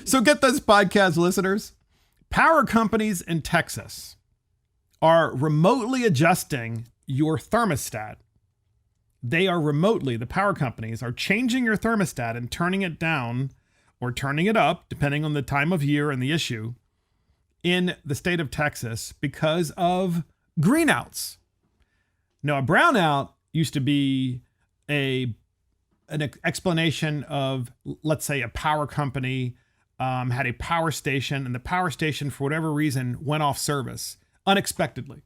So get this, podcast listeners. Power companies in Texas are remotely adjusting your thermostat. The power companies are changing your thermostat and turning it down or turning it up, depending on the time of year and the issue, in the state of Texas because of greenouts. Now, a brownout used to be an explanation of, let's say, a power company had a power station, and the power station, for whatever reason, went off service unexpectedly.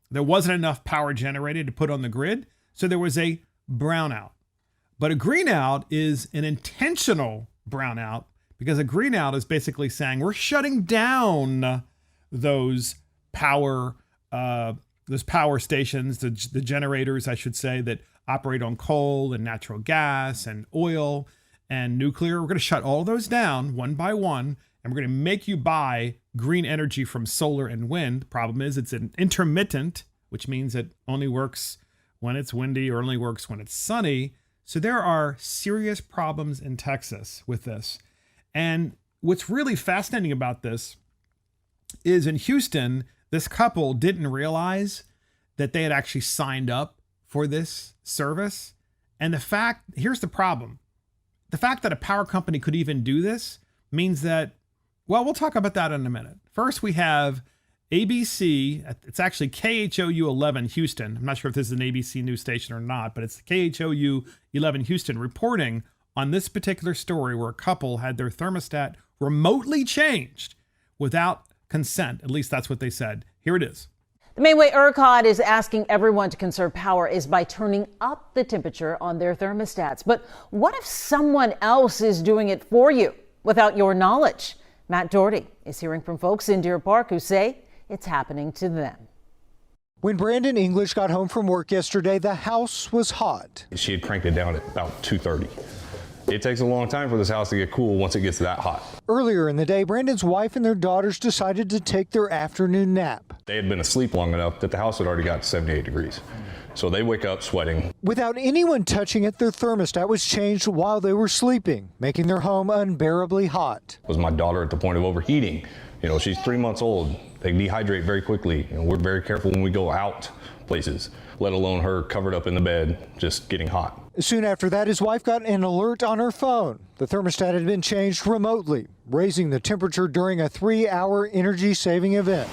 There wasn't enough power generated to put on the grid, so there was a brownout. But a greenout is an intentional brownout, because a greenout is basically saying we're shutting down those power stations, the generators, I should say, that operate on coal and natural gas and oil and nuclear. We're going to shut all those down one by one, and we're going to make you buy green energy from solar and wind. The problem is it's an intermittent, which means it only works when it's windy or only works when it's sunny. So there are serious problems in Texas with this. And what's really fascinating about this is in Houston, this couple didn't realize that they had actually signed up for this service. And here's the problem. The fact that a power company could even do this means that, well, we'll talk about that in a minute. First, we have ABC. It's actually KHOU 11 Houston. I'm not sure if this is an ABC news station or not, but it's KHOU 11 Houston reporting on this particular story where a couple had their thermostat remotely changed without consent. At least that's what they said. Here it is. The main way ERCOT is asking everyone to conserve power is by turning up the temperature on their thermostats. But what if someone else is doing it for you without your knowledge? Matt Doherty is hearing from folks in Deer Park who say it's happening to them. When Brandon English got home from work yesterday, the house was hot. She had cranked it down at about 2:30. It takes a long time for this house to get cool once it gets that hot. Earlier in the day, Brandon's wife and their daughters decided to take their afternoon nap. They had been asleep long enough that the house had already got to 78 degrees. So they wake up sweating. Without anyone touching it, their thermostat was changed while they were sleeping, making their home unbearably hot. Was my daughter at the point of overheating? She's 3 months old. They dehydrate very quickly. We're very careful when we go out places, let alone her covered up in the bed, just getting hot. Soon after that, his wife got an alert on her phone. The thermostat had been changed remotely, raising the temperature during a 3-hour energy-saving event.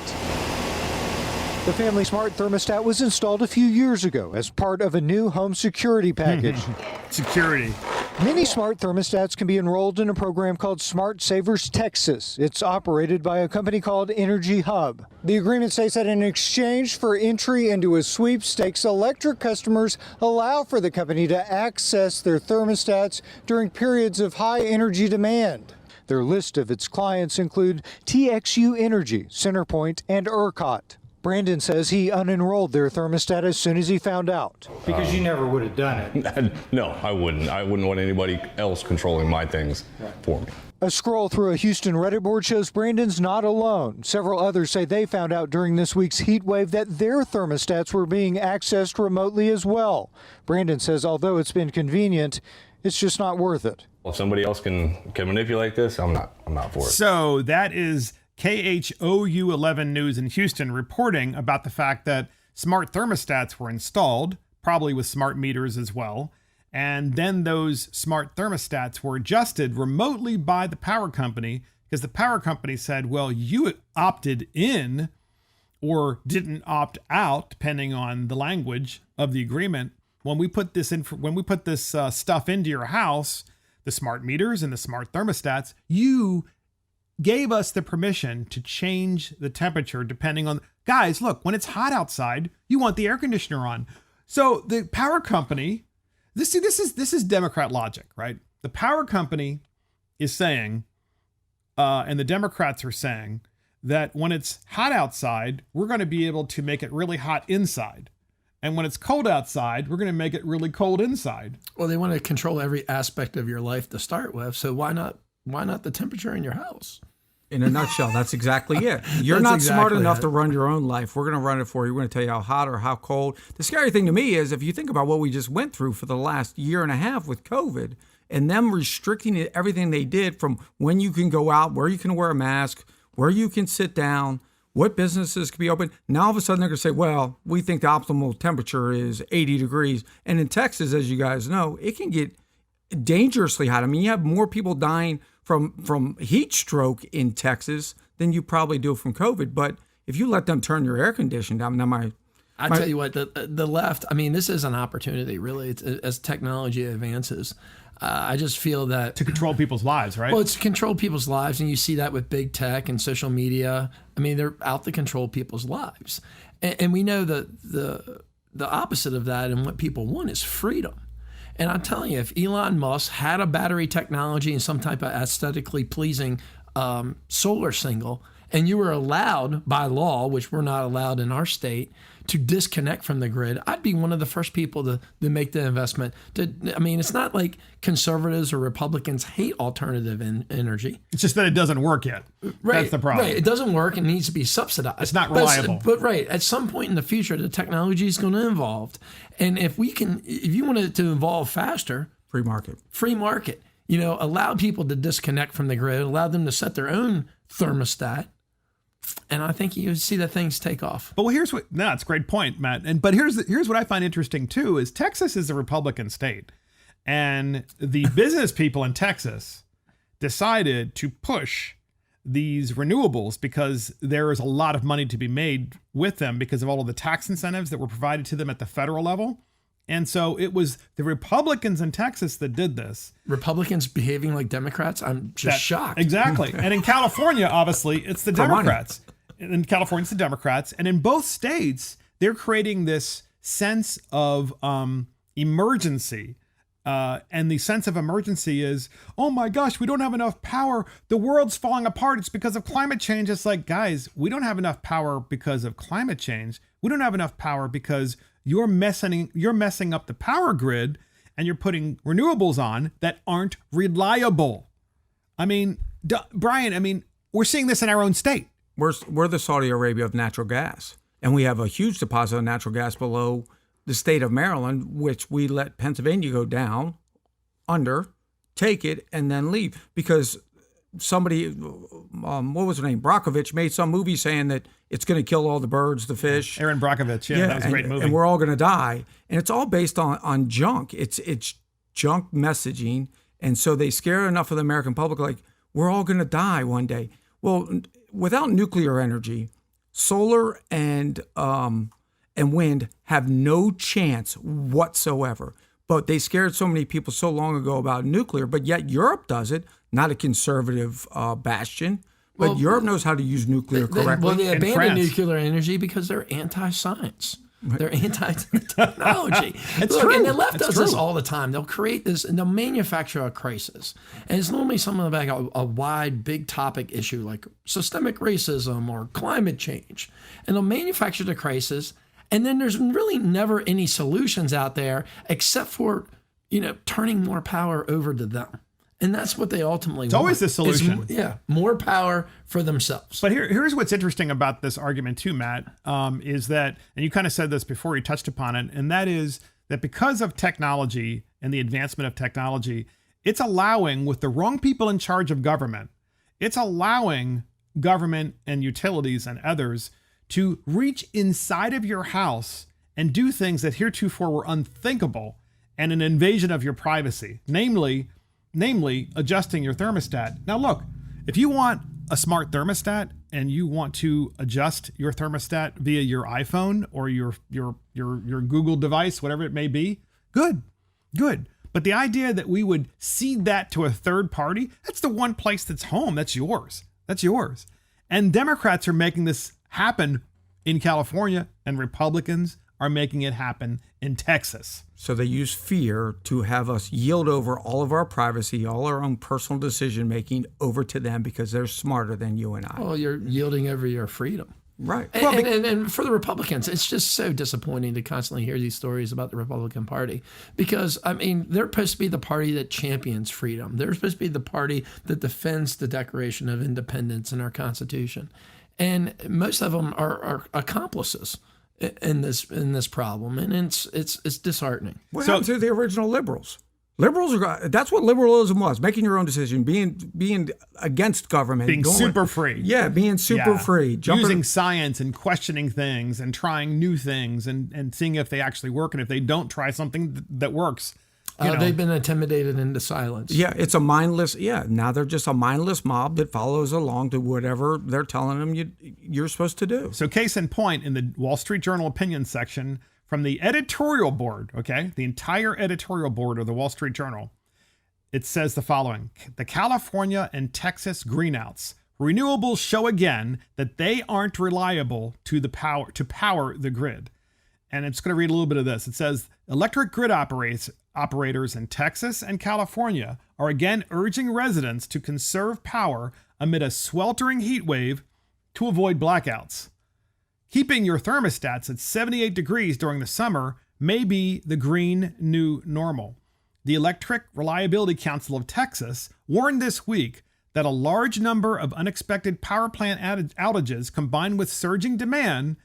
The Family Smart thermostat was installed a few years ago as part of a new home security package. Security. Many smart thermostats can be enrolled in a program called Smart Savers Texas. It's operated by a company called Energy Hub. The agreement states that in exchange for entry into a sweepstakes, electric customers allow for the company to access their thermostats during periods of high energy demand. Their list of its clients include TXU Energy, Centerpoint, and ERCOT. Brandon says he unenrolled their thermostat as soon as he found out. Because you never would have done it. No, I wouldn't. I wouldn't want anybody else controlling my things for me. A scroll through a Houston Reddit board shows Brandon's not alone. Several others say they found out during this week's heat wave that their thermostats were being accessed remotely as well. Brandon says although it's been convenient, it's just not worth it. If somebody else can manipulate this, I'm not for it. So that is KHOU 11 News in Houston reporting about the fact that smart thermostats were installed, probably with smart meters as well. And then those smart thermostats were adjusted remotely by the power company because the power company said, well, you opted in or didn't opt out, depending on the language of the agreement. When we put this stuff into your house, the smart meters and the smart thermostats, you gave us the permission to change the temperature depending on, guys, look, when it's hot outside, you want the air conditioner on. So the power company, this is Democrat logic, right? The power company is saying, and the Democrats are saying that when it's hot outside, we're going to be able to make it really hot inside. And when it's cold outside, we're going to make it really cold inside. Well, they want to control every aspect of your life to start with. So why not the temperature in your house? In a nutshell, that's exactly it. You're not smart enough to run your own life. We're going to run it for you. We're going to tell you how hot or how cold. The scary thing to me is if you think about what we just went through for the last year and a half with COVID, and them restricting everything they did from when you can go out, where you can wear a mask, where you can sit down, what businesses can be open. Now all of a sudden they're going to say, well, we think the optimal temperature is 80 degrees. And in Texas, as you guys know, it can get dangerously hot. I mean, you have more people dying from heat stroke in Texas than you probably do from COVID. But if you let them turn your air conditioning down, now I tell you what, the left, I mean, this is an opportunity, really, as technology advances. I just feel that... To control people's lives, right? Well, it's to control people's lives, and you see that with big tech and social media. I mean, they're out to control people's lives. And we know that the opposite of that and what people want is freedom. And I'm telling you, if Elon Musk had a battery technology and some type of aesthetically pleasing solar single, and you were allowed by law, which we're not allowed in our state, to disconnect from the grid, I'd be one of the first people to make the investment. I mean, it's not like conservatives or Republicans hate alternative energy. It's just that it doesn't work yet. Right, that's the problem. Right, it doesn't work and needs to be subsidized. It's not reliable. But right, at some point in the future, the technology is going to evolve. And if you want it to evolve faster, free market, allow people to disconnect from the grid, allow them to set their own thermostat. And I think you see that things take off. But it's a great point, Matt. But here's what I find interesting too is Texas is a Republican state, and the business people in Texas decided to push these renewables because there is a lot of money to be made with them because of all of the tax incentives that were provided to them at the federal level. And so it was the Republicans in Texas that did this. Republicans behaving like Democrats? I'm just shocked. Exactly. And in California, obviously, it's the Democrats. In California, it's the Democrats. And in both states, they're creating this sense of emergency. And the sense of emergency is, oh my gosh, we don't have enough power. The world's falling apart. It's because of climate change. It's like, guys, we don't have enough power because of climate change. We don't have enough power because you're messing up the power grid and you're putting renewables on that aren't reliable. I mean, Brian, we're seeing this in our own state. We're the Saudi Arabia of natural gas, and we have a huge deposit of natural gas below the state of Maryland, which we let Pennsylvania go down under, take it, and then leave because somebody, what was her name, Brockovich, made some movie saying that it's going to kill all the birds, the fish. Aaron Brockovich, yeah, that was a great movie. And we're all going to die. And it's all based on junk. It's junk messaging. And so they scare enough of the American public, like, we're all going to die one day. Well, without nuclear energy, solar and wind have no chance whatsoever. But they scared so many people so long ago about nuclear, but yet Europe does it, not a conservative bastion. But Europe knows how to use nuclear correctly. They abandon nuclear energy because they're anti-science. They're anti-technology. True. And the left does this all the time. They'll create this, and they'll manufacture a crisis. And it's normally something like a wide, big topic issue like systemic racism or climate change. And they'll manufacture the crisis, and then there's really never any solutions out there except for, turning more power over to them. And that's what they ultimately want. It's always the solution. More power for themselves. But here's what's interesting about this argument too, Matt, is that, and you kind of said this before, you touched upon it, and that is that because of technology and the advancement of technology, it's allowing, with the wrong people in charge of government, it's allowing government and utilities and others to reach inside of your house and do things that heretofore were unthinkable and an invasion of your privacy, namely adjusting your thermostat. Now, look, if you want a smart thermostat and you want to adjust your thermostat via your iPhone or your Google device, whatever it may be, good. But the idea that we would cede that to a third party, that's the one place that's home. That's yours. And Democrats are making this happen in California, and Republicans are making it happen in Texas. So they use fear to have us yield over all of our privacy, all our own personal decision-making over to them because they're smarter than you and I. Well, you're yielding over your freedom. Right. And for the Republicans, it's just so disappointing to constantly hear these stories about the Republican Party because, they're supposed to be the party that champions freedom. They're supposed to be the party that defends the Declaration of Independence and our Constitution. And most of them are accomplices in this problem, and it's disheartening. What happened to the original liberals? That's what liberalism was, making your own decision, being against government. Being super free. Yeah, being super free. Using science and questioning things and trying new things and seeing if they actually work. And if they don't, try something that works. They've been intimidated into silence. Yeah, it's a mindless, now they're just a mindless mob that follows along to whatever they're telling them you're supposed to do. So case in point, in the Wall Street Journal opinion section, from the editorial board, okay, the entire editorial board of the Wall Street Journal, it says the following: the California and Texas greenouts renewables show again that they aren't reliable to power the grid. And it's going to read a little bit of this. It says electric grid operators in Texas and California are again urging residents to conserve power amid a sweltering heat wave to avoid blackouts. Keeping your thermostats at 78 degrees during the summer may be the green new normal. The Electric Reliability Council of Texas warned this week that a large number of unexpected power plant outages combined with surging demand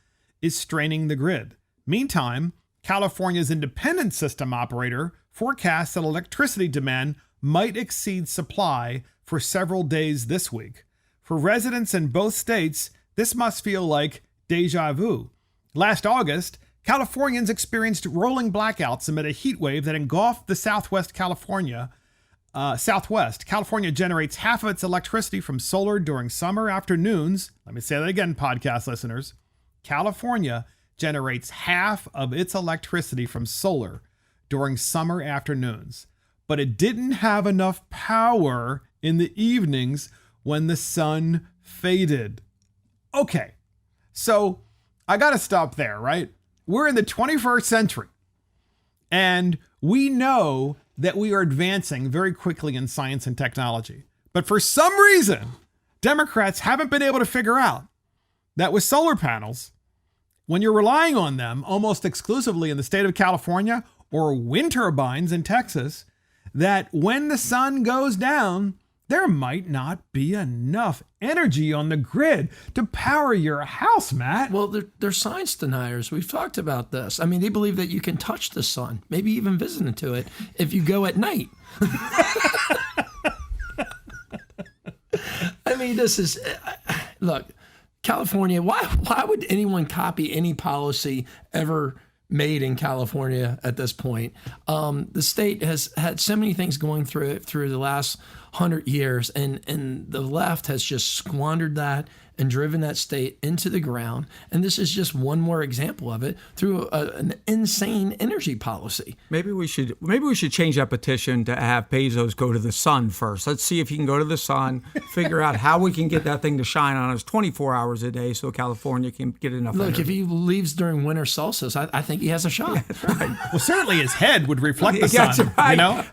is straining the grid. Meantime, California's independent system operator forecasts that electricity demand might exceed supply for several days this week. For residents in both states, this must feel like deja vu. Last August, Californians experienced rolling blackouts amid a heat wave that engulfed the Southwest. California generates half of its electricity from solar during summer afternoons. Let me say that again, podcast listeners. California generates half of its electricity from solar during summer afternoons, but it didn't have enough power in the evenings when the sun faded. Okay, so I got to stop there, right? We're in the 21st century, and we know that we are advancing very quickly in science and technology. But for some reason, Democrats haven't been able to figure out that with solar panels, when you're relying on them almost exclusively in the state of California or wind turbines in Texas, that when the sun goes down, there might not be enough energy on the grid to power your house, Matt. Well, they're science deniers. We've talked about this. I mean, they believe that you can touch the sun, maybe even visit into it, if you go at night. I mean, this is, look, California, why would anyone copy any policy ever made in California at this point? The state has had so many things going through it through the last 100 years, and the left has just squandered that and driven that state into the ground. And this is just one more example of it through an insane energy policy. Maybe we should change that petition to have Bezos go to the sun first. Let's see if he can go to the sun, figure out how we can get that thing to shine on us 24 hours a day so California can get enough Look, energy. if he leaves during winter solstice, I think he has a shot. Yeah, that's right. Well, certainly his head would reflect the Yeah, sun, that's right. you know?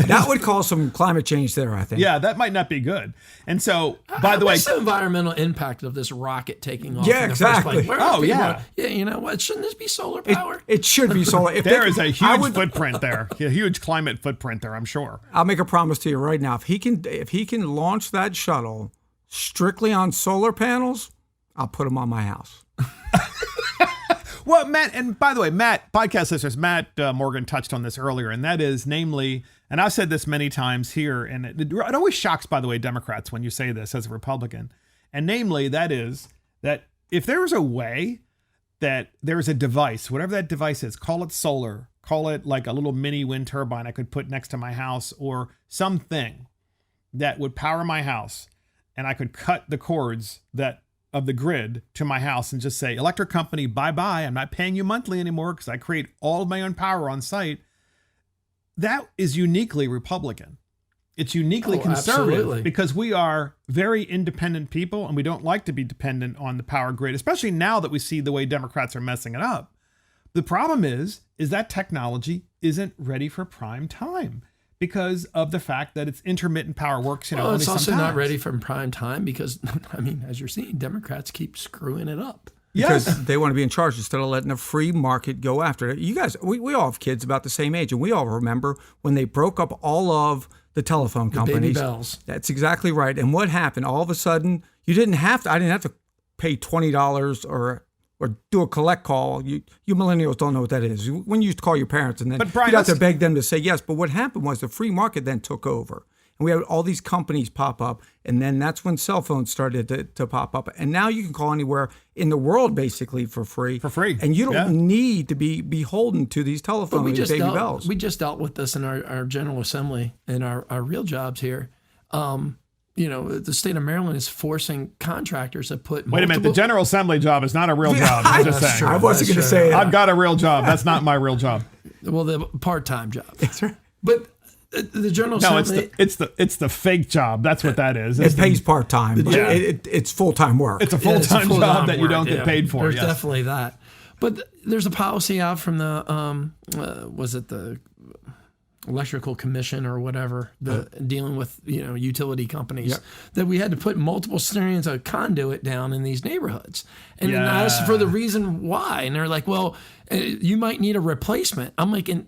That would cause some climate change there, I think. Yeah, that might not be good. And so, by the way, what's the environmental impact of this rocket taking off? Yeah, in the exactly. First place? Where are Oh, people yeah. going? Yeah, you know what? Shouldn't this be solar power? It should be solar. If there they- is a I huge would- footprint there, a huge climate footprint there, I'm sure. I'll make a promise to you right now. If he can launch that shuttle strictly on solar panels, I'll put him on my house. Well, Matt, and by the way, Matt, podcast listeners, Matt Morgan touched on this earlier, and that is namely, and I've said this many times here, and it always shocks, by the way, Democrats when you say this as a Republican, and namely, that is that if there's a way that there's a device, whatever that device is, call it solar, call it like a little mini wind turbine I could put next to my house, or something that would power my house, and I could cut the cords of the grid to my house and just say, electric company, bye-bye. I'm not paying you monthly anymore because I create all of my own power on site. That is uniquely Republican. It's uniquely conservative absolutely. because we are very independent people and we don't like to be dependent on the power grid, especially now that we see the way Democrats are messing it up. The problem is that technology isn't ready for prime time because of the fact that it's intermittent power works, Well, only it's also sometimes. not ready for prime time because, I mean, as you're seeing, Democrats keep screwing it up. Yes. Because they want to be in charge instead of letting the free market go after it. You guys, we all have kids about the same age, and we all remember when they broke up all of the telephone companies. Baby bells. That's exactly right. And what happened? All of a sudden, I didn't have to pay $20 or or do a collect call. You millennials don't know what that is. When you used to call your parents and then But Brian, you'd have to let's- beg them to say yes. But what happened was the free market then took over. And we had all these companies pop up. And then that's when cell phones started to pop up. And now you can call anywhere in the world basically for free. For free. And you don't need to be beholden to these telephones, these baby bells. We just dealt with this in our General Assembly and our real jobs here. The state of Maryland is forcing contractors to put Wait a minute. The General Assembly job is not a real job. I'm just saying. I wasn't going to say that. I've got a real job. That's not my real job. Well, the part-time job. That's right. But the General No, Assembly... it's the fake job. That's what that is. It pays part-time. But Yeah. it's full-time work. It's a full-time job that you don't get paid for. There's Yes. definitely that. But there's a policy out from the, was it the Electrical Commission or whatever, dealing with utility companies, that we had to put multiple strands of conduit down in these neighborhoods, and then I asked for the reason why, and they're like, "Well, you might need a replacement." I'm like, "And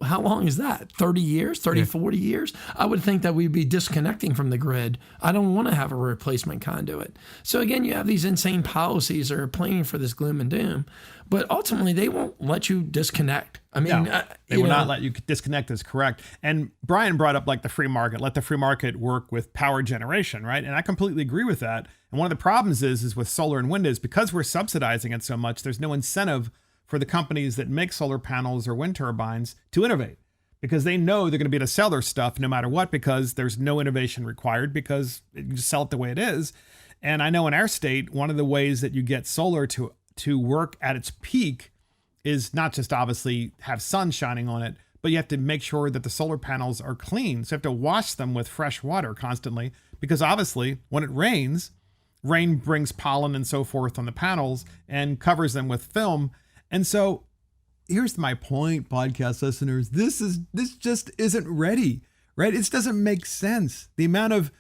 how long is that? 30 years, 40 years? I would think that we'd be disconnecting from the grid. I don't want to have a replacement conduit." So again, you have these insane policies that are playing for this gloom and doom, but ultimately they won't let you disconnect. I mean, they will not let you disconnect, is correct. And Brian brought up like the free market, let the free market work with power generation, right? And I completely agree with that. And one of the problems is with solar and wind is because we're subsidizing it so much, there's no incentive for the companies that make solar panels or wind turbines to innovate, because they know they're going to be able to sell their stuff no matter what, because there's no innovation required, because you just sell it the way it is. And I know in our state, one of the ways that you get solar to work at its peak is not just obviously have sun shining on it, but you have to make sure that the solar panels are clean. So you have to wash them with fresh water constantly, because obviously when it rains, rain brings pollen and so forth on the panels and covers them with film. And so here's my point, podcast listeners. This just isn't ready, right? It doesn't make sense. The amount of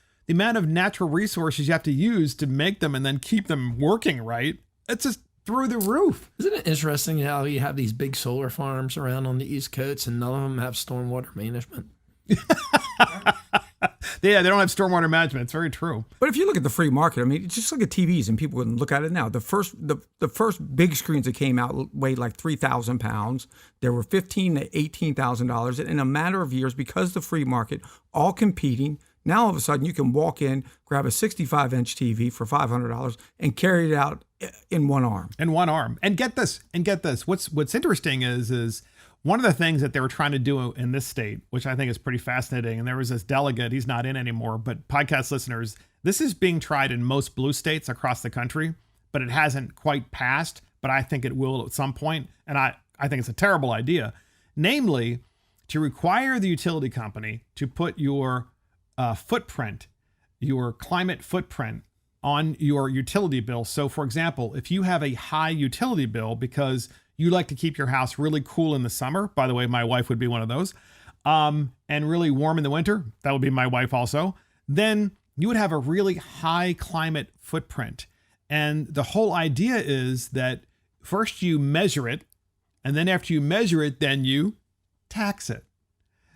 natural resources you have to use to make them and then keep them working right, it's just through the roof. Isn't it interesting how you have these big solar farms around on the East Coast and none of them have stormwater management? Yeah, they don't have stormwater management. It's very true. But if you look at the free market, I mean, just look at TVs, and people can look at it now. The first big screens that came out weighed like 3,000 pounds. There were $15,000 to $18,000 in a matter of years, because the free market, all competing. Now all of a sudden you can walk in, grab a 65-inch TV for $500 and carry it out in one arm. And get this. What's interesting is one of the things that they were trying to do in this state, which I think is pretty fascinating, and there was this delegate, he's not in anymore, but podcast listeners, this is being tried in most blue states across the country, but it hasn't quite passed, but I think it will at some point, and I think it's a terrible idea. Namely, to require the utility company to put your footprint, your climate footprint on your utility bill. So for example, if you have a high utility bill because you like to keep your house really cool in the summer, by the way, my wife would be one of those, and really warm in the winter, that would be my wife also, then you would have a really high climate footprint. And the whole idea is that first you measure it, and then after you measure it, then you tax it.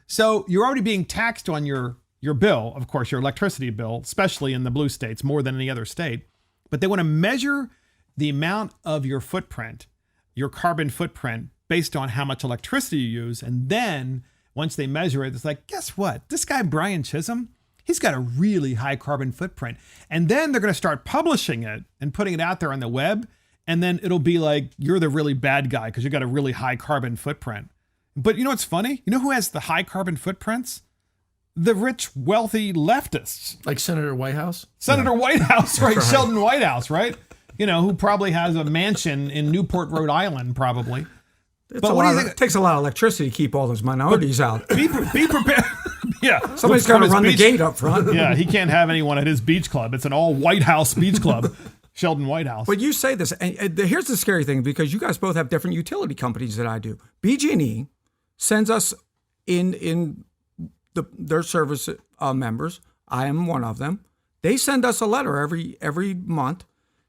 So you're already being taxed on your bill, of course, your electricity bill, especially in the blue states, more than any other state. But they want to measure the amount of your footprint, your carbon footprint, based on how much electricity you use. And then once they measure it, it's like, guess what? This guy, Brian Chisholm, he's got a really high carbon footprint. And then they're going to start publishing it and putting it out there on the web. And then it'll be like, you're the really bad guy because you got a really high carbon footprint. But you know what's funny? You know who has the high carbon footprints? The rich, wealthy leftists. Like Senator Whitehouse? Senator Whitehouse, right? Sheldon Whitehouse, right? You know, who probably has a mansion in Newport, Rhode Island, probably. But what do you think? It takes a lot of electricity to keep all those minorities out. Be prepared. Yeah. Somebody's got to run the gate up front. Yeah, he can't have anyone at his beach club. It's an all White House beach club. Sheldon Whitehouse. But you say this, and here's the scary thing, because you guys both have different utility companies that I do. BG&E sends us in their service members. I am one of them. They send us a letter every month.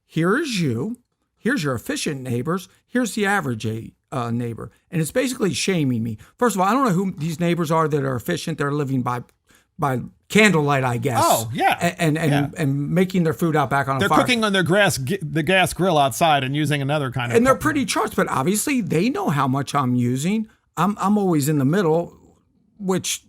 Here is you. Here's your efficient neighbors. Here's the average neighbor. And it's basically shaming me. First of all, I don't know who these neighbors are that are efficient. They're living by by candlelight, I guess. Oh, yeah. And making their food out back on a fire. They're cooking on their the gas grill outside and using another kind of. And they're pretty charged, but obviously they know how much I'm using. I'm always in the middle, which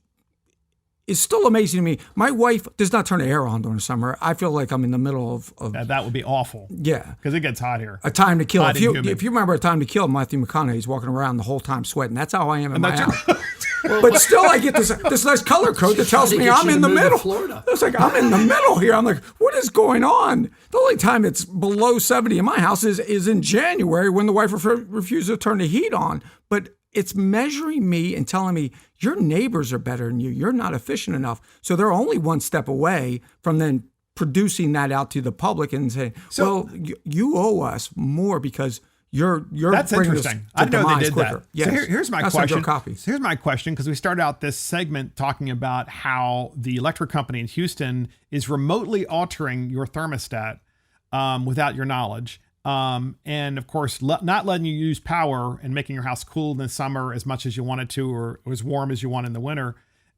is still amazing to me. My wife does not turn the air on during the summer. I feel like I'm in the middle of that would be awful. Yeah. Because it gets hot here. A Time to Kill. Hot and If you remember A Time to Kill, Matthew McConaughey's walking around the whole time sweating. That's how I am in my that's house. But still, I get this nice color code that tells me I'm in the middle. Florida. It's like, I'm in the middle here. I'm like, what is going on? The only time it's below 70 in my house is in January when the wife refuses to turn the heat on. But it's measuring me and telling me your neighbors are better than you. You're not efficient enough. So they're only one step away from then producing that out to the public and saying, well, you owe us more because you're that's bringing interesting. us to I didn't know they demise did quicker. that. Yes. So here's my That's question. copy. So here's my question, because we started out this segment talking about how the electric company in Houston is remotely altering your thermostat without your knowledge. And of course, not letting you use power and making your house cool in the summer as much as you want it to, or as warm as you want in the winter,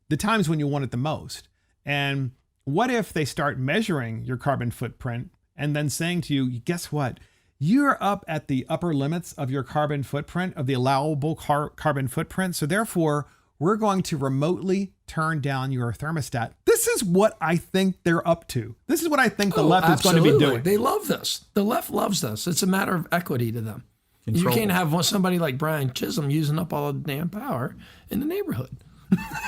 the times when you want it the most. And what if they start measuring your carbon footprint and then saying to you, guess what? You're up at the upper limits of your carbon footprint, of the allowable carbon footprint. So therefore, we're going to remotely turn down your thermostat. This is what I think they're up to. This is what I think the left is going to be doing. They love this. The left loves this. It's a matter of equity to them. You can't have somebody like Brian Chisholm using up all the damn power in the neighborhood.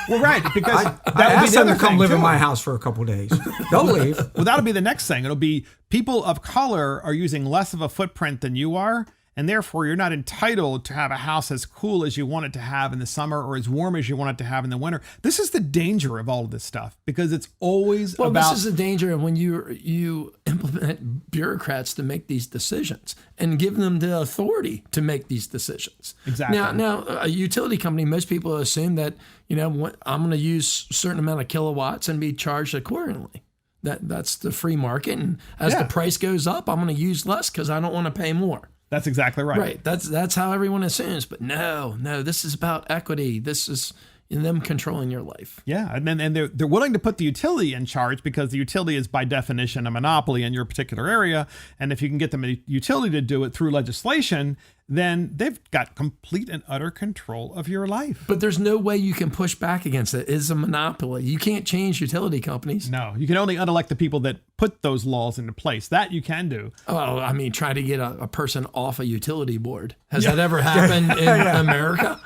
Well, right, because I asked them to come live in my house for a couple of days. They'll leave. Well, that'll be the next thing. It'll be people of color are using less of a footprint than you are, and therefore you're not entitled to have a house as cool as you want it to have in the summer or as warm as you want it to have in the winter. This is the danger of all of this stuff, because it's always about... Well, this is the danger of when you implement bureaucrats to make these decisions and give them the authority to make these decisions. Exactly. Now, a utility company, most people assume that, I'm going to use a certain amount of kilowatts and be charged accordingly. That's the free market. And as the price goes up, I'm going to use less because I don't want to pay more. That's exactly right. Right. That's how everyone assumes. But no, this is about equity. This is them controlling your life. Yeah, and they're willing to put the utility in charge because the utility is by definition a monopoly in your particular area. And if you can get the utility to do it through legislation, then they've got complete and utter control of your life. But there's no way you can push back against it. It's a monopoly. You can't change utility companies. No, you can only unelect the people that put those laws into place. That you can do. Oh, I mean, try to get a person off a utility board. Has that ever happened in America?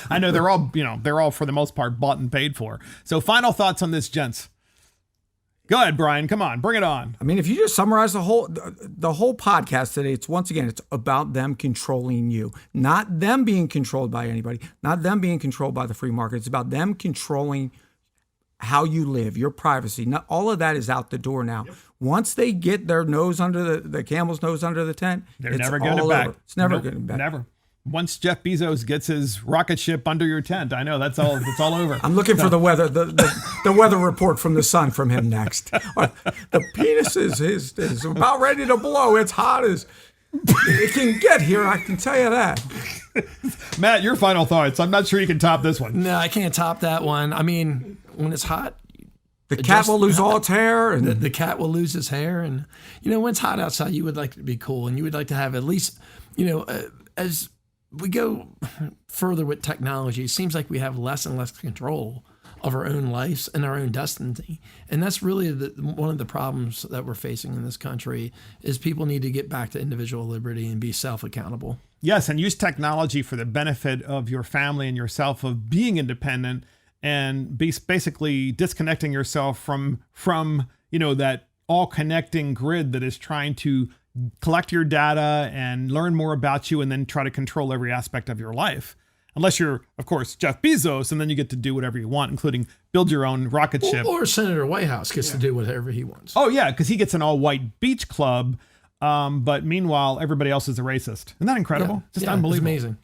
I know they're all for the most part bought and paid for. So final thoughts on this, gents. Go ahead, Brian. Come on, bring it on. I mean, if you just summarize the whole podcast today, it's about them controlling you, not them being controlled by anybody, not them being controlled by the free market. It's about them controlling how you live, your privacy. Not all of that is out the door now. Yep. Once they get their nose under the camel's nose under the tent, they're never getting it back. It's never getting back. Never. Once Jeff Bezos gets his rocket ship under your tent, I know that's all. It's all over. I'm looking for the weather, the weather report from the sun from him next. The penis is about ready to blow. It's hot as it can get here. I can tell you that. Matt, your final thoughts. I'm not sure you can top this one. No, I can't top that one. I mean, when it's hot, the cat will lose all its hair, and the cat will lose his hair. And when it's hot outside, you would like to be cool, and you would like to have at least, as we go further with technology, it seems like we have less and less control of our own lives and our own destiny. And that's really one of the problems that we're facing in this country is people need to get back to individual liberty and be self-accountable. Yes, and use technology for the benefit of your family and yourself, of being independent, and be basically disconnecting yourself from that all connecting grid that is trying to collect your data and learn more about you and then try to control every aspect of your life. Unless you're, of course, Jeff Bezos, and then you get to do whatever you want, including build your own rocket ship. Or Senator Whitehouse gets to do whatever he wants. Oh, yeah, because he gets an all-white beach club, but meanwhile, everybody else is a racist. Isn't that incredible? Just unbelievable. It's amazing.